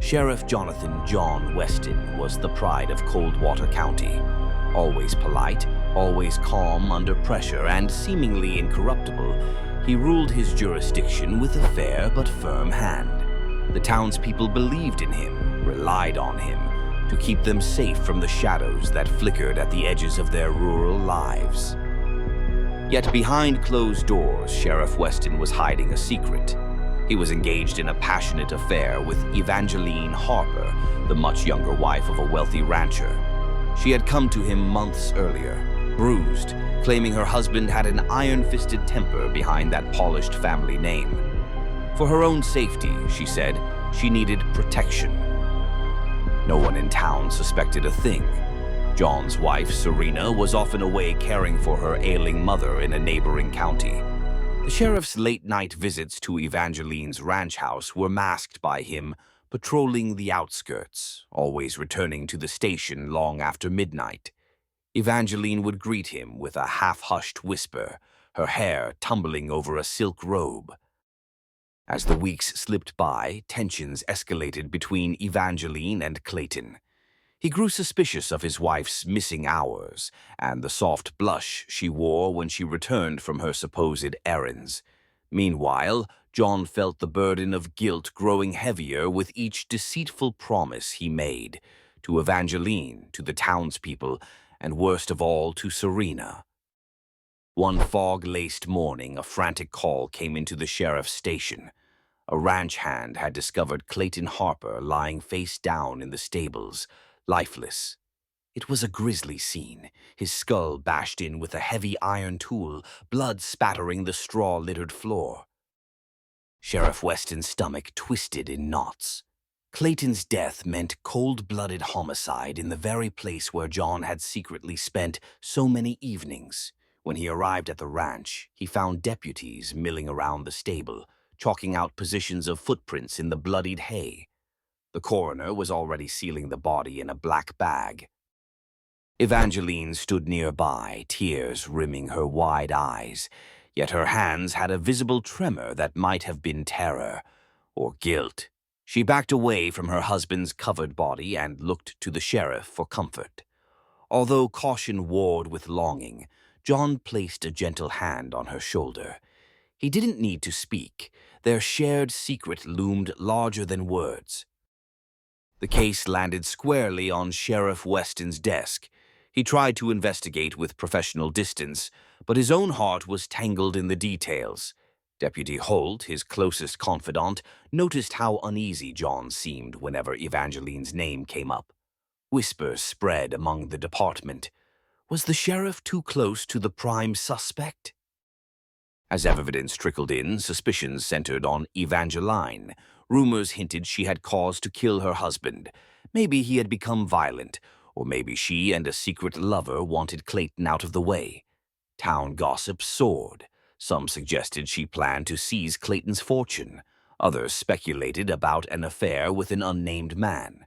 Sheriff Jonathan John Weston was the pride of Coldwater County. Always polite, always calm under pressure, and seemingly incorruptible, he ruled his jurisdiction with a fair but firm hand. The townspeople believed in him, relied on him, to keep them safe from the shadows that flickered at the edges of their rural lives. Yet behind closed doors, Sheriff Weston was hiding a secret. He was engaged in a passionate affair with Evangeline Harper, the much younger wife of a wealthy rancher. She had come to him months earlier, bruised, claiming her husband had an iron-fisted temper behind that polished family name. For her own safety, she said, she needed protection. No one in town suspected a thing. John's wife, Serena, was often away caring for her ailing mother in a neighboring county. The sheriff's late-night visits to Evangeline's ranch house were masked by him patrolling the outskirts, always returning to the station long after midnight. Evangeline would greet him with a half-hushed whisper, her hair tumbling over a silk robe. As the weeks slipped by, tensions escalated between Evangeline and Clayton. He grew suspicious of his wife's missing hours and the soft blush she wore when she returned from her supposed errands. Meanwhile, John felt the burden of guilt growing heavier with each deceitful promise he made, to Evangeline, to the townspeople, and worst of all, to Serena. One fog-laced morning, a frantic call came into the sheriff's station. A ranch hand had discovered Clayton Harper lying face down in the stables, lifeless. It was a grisly scene, his skull bashed in with a heavy iron tool, blood spattering the straw-littered floor. Sheriff Weston's stomach twisted in knots. Clayton's death meant cold-blooded homicide in the very place where John had secretly spent so many evenings. When he arrived at the ranch, he found deputies milling around the stable, chalking out positions of footprints in the bloodied hay. The coroner was already sealing the body in a black bag. Evangeline stood nearby, tears rimming her wide eyes, yet her hands had a visible tremor that might have been terror or guilt. She backed away from her husband's covered body and looked to the sheriff for comfort. Although caution warred with longing, John placed a gentle hand on her shoulder. He didn't need to speak. Their shared secret loomed larger than words. The case landed squarely on Sheriff Weston's desk. He tried to investigate with professional distance, but his own heart was tangled in the details. Deputy Holt, his closest confidant, noticed how uneasy John seemed whenever Evangeline's name came up. Whispers spread among the department. Was the sheriff too close to the prime suspect? As evidence trickled in, suspicions centered on Evangeline. Rumors hinted she had cause to kill her husband. Maybe he had become violent, or maybe she and a secret lover wanted Clayton out of the way. Town gossip soared. Some suggested she planned to seize Clayton's fortune. Others speculated about an affair with an unnamed man.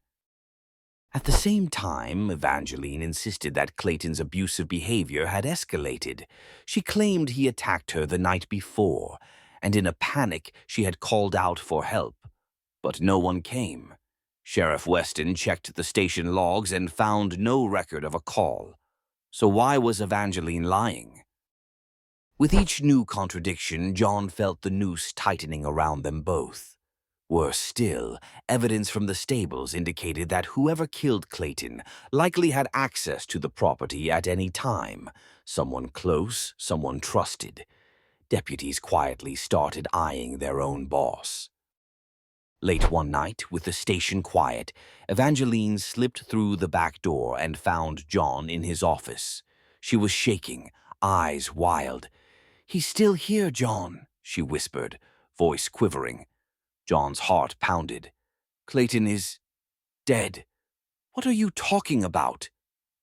At the same time, Evangeline insisted that Clayton's abusive behavior had escalated. She claimed he attacked her the night before, and in a panic she had called out for help. But no one came. Sheriff Weston checked the station logs and found no record of a call. So why was Evangeline lying? With each new contradiction, John felt the noose tightening around them both. Worse still, evidence from the stables indicated that whoever killed Clayton likely had access to the property at any time. Someone close, someone trusted. Deputies quietly started eyeing their own boss. Late one night, with the station quiet, Evangeline slipped through the back door and found John in his office. She was shaking, eyes wild. "He's still here, John," she whispered, voice quivering. John's heart pounded. "Clayton is dead. What are you talking about?"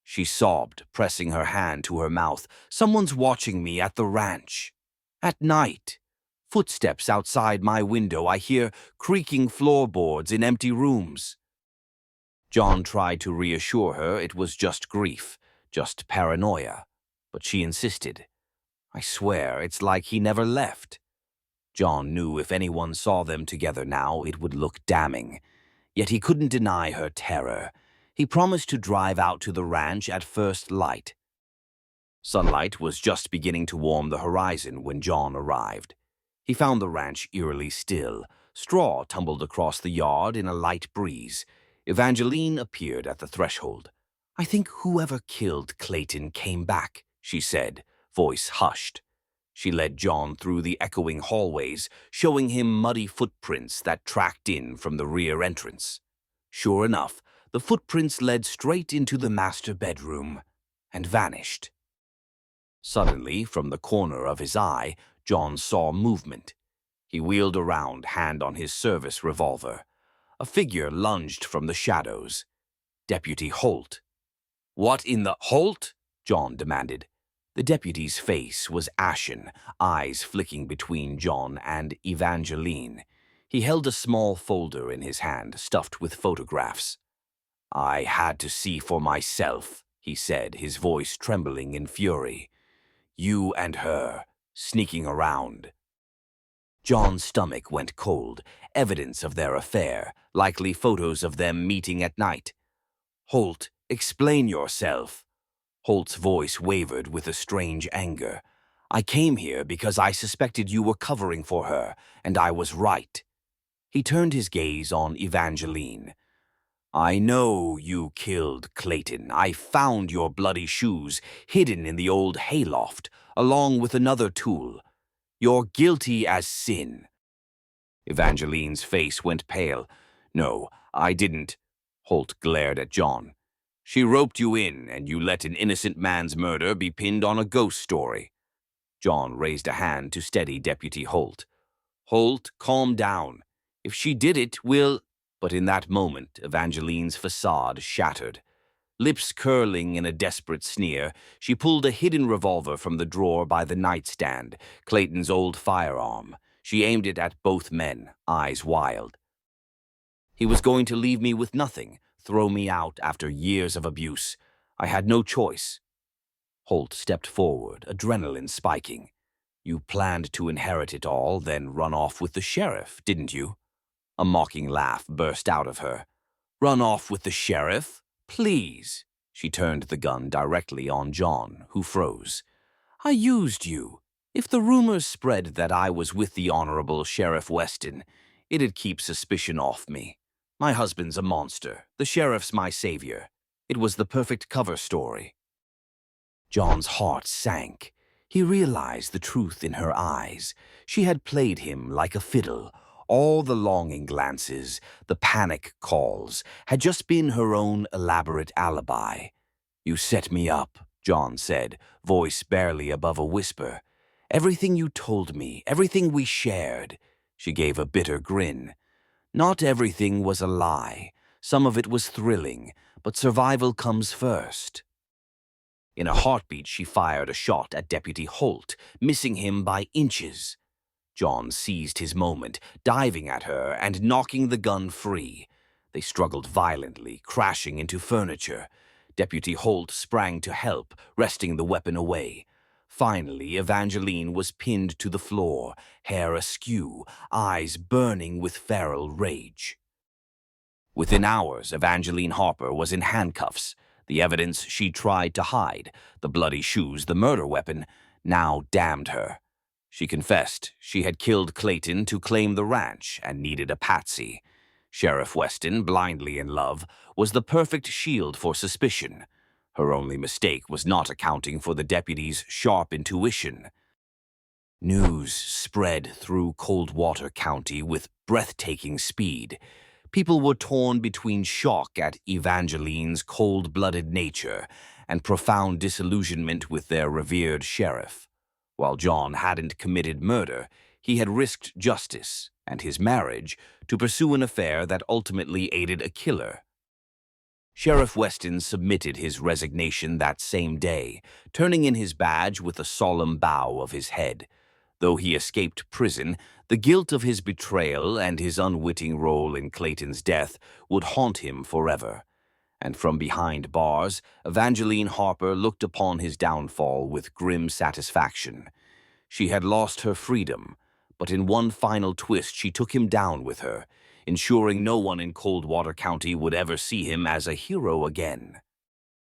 She sobbed, pressing her hand to her mouth. "Someone's watching me at the ranch. At night. Footsteps outside my window. I hear creaking floorboards in empty rooms." John tried to reassure her it was just grief, just paranoia. But she insisted. "I swear, it's like he never left." John knew if anyone saw them together now, it would look damning. Yet he couldn't deny her terror. He promised to drive out to the ranch at first light. Sunlight was just beginning to warm the horizon when John arrived. He found the ranch eerily still. Straw tumbled across the yard in a light breeze. Evangeline appeared at the threshold. "I think whoever killed Clayton came back," she said, voice hushed. She led John through the echoing hallways, showing him muddy footprints that tracked in from the rear entrance. Sure enough, the footprints led straight into the master bedroom and vanished. Suddenly, from the corner of his eye, John saw movement. He wheeled around, hand on his service revolver. A figure lunged from the shadows. Deputy Holt. "What in the— Holt?" John demanded. The deputy's face was ashen, eyes flicking between John and Evangeline. He held a small folder in his hand, stuffed with photographs. "I had to see for myself," he said, his voice trembling in fury. "You and her, sneaking around." John's stomach went cold, evidence of their affair, likely photos of them meeting at night. "Holt, explain yourself." Holt's voice wavered with a strange anger. "I came here because I suspected you were covering for her, and I was right." He turned his gaze on Evangeline. "I know you killed Clayton. I found your bloody shoes hidden in the old hayloft, along with another tool. You're guilty as sin." Evangeline's face went pale. "No, I didn't." Holt glared at John. "She roped you in, and you let an innocent man's murder be pinned on a ghost story." John raised a hand to steady Deputy Holt. "Holt, calm down. If she did it, we'll—" But in that moment, Evangeline's facade shattered. Lips curling in a desperate sneer, she pulled a hidden revolver from the drawer by the nightstand, Clayton's old firearm. She aimed it at both men, eyes wild. "He was going to leave me with nothing, throw me out after years of abuse. I had no choice." Holt stepped forward, adrenaline spiking. "You planned to inherit it all, then run off with the sheriff, didn't you?" A mocking laugh burst out of her. "Run off with the sheriff? Please." She turned the gun directly on John, who froze. "I used you. If the rumors spread that I was with the Honorable Sheriff Weston, it'd keep suspicion off me. My husband's a monster. The sheriff's my savior. It was the perfect cover story." John's heart sank. He realized the truth in her eyes. She had played him like a fiddle. All the longing glances, the panic calls, had just been her own elaborate alibi. "You set me up," John said, voice barely above a whisper. "Everything you told me, everything we shared." She gave a bitter grin. "Not everything was a lie. Some of it was thrilling, but survival comes first." In a heartbeat, she fired a shot at Deputy Holt, missing him by inches. John seized his moment, diving at her and knocking the gun free. They struggled violently, crashing into furniture. Deputy Holt sprang to help, wresting the weapon away. Finally, Evangeline was pinned to the floor, hair askew, eyes burning with feral rage. Within hours, Evangeline Harper was in handcuffs. The evidence she tried to hide, the bloody shoes, the murder weapon, now damned her. She confessed she had killed Clayton to claim the ranch and needed a patsy. Sheriff Weston, blindly in love, was the perfect shield for suspicion. Her only mistake was not accounting for the deputy's sharp intuition. News spread through Coldwater County with breathtaking speed. People were torn between shock at Evangeline's cold-blooded nature and profound disillusionment with their revered sheriff. While John hadn't committed murder, he had risked justice and his marriage to pursue an affair that ultimately aided a killer. Sheriff Weston submitted his resignation that same day, turning in his badge with a solemn bow of his head. Though he escaped prison, the guilt of his betrayal and his unwitting role in Clayton's death would haunt him forever. And from behind bars, Evangeline Harper looked upon his downfall with grim satisfaction. She had lost her freedom, but in one final twist she took him down with her. ensuring no one in Coldwater County would ever see him as a hero again.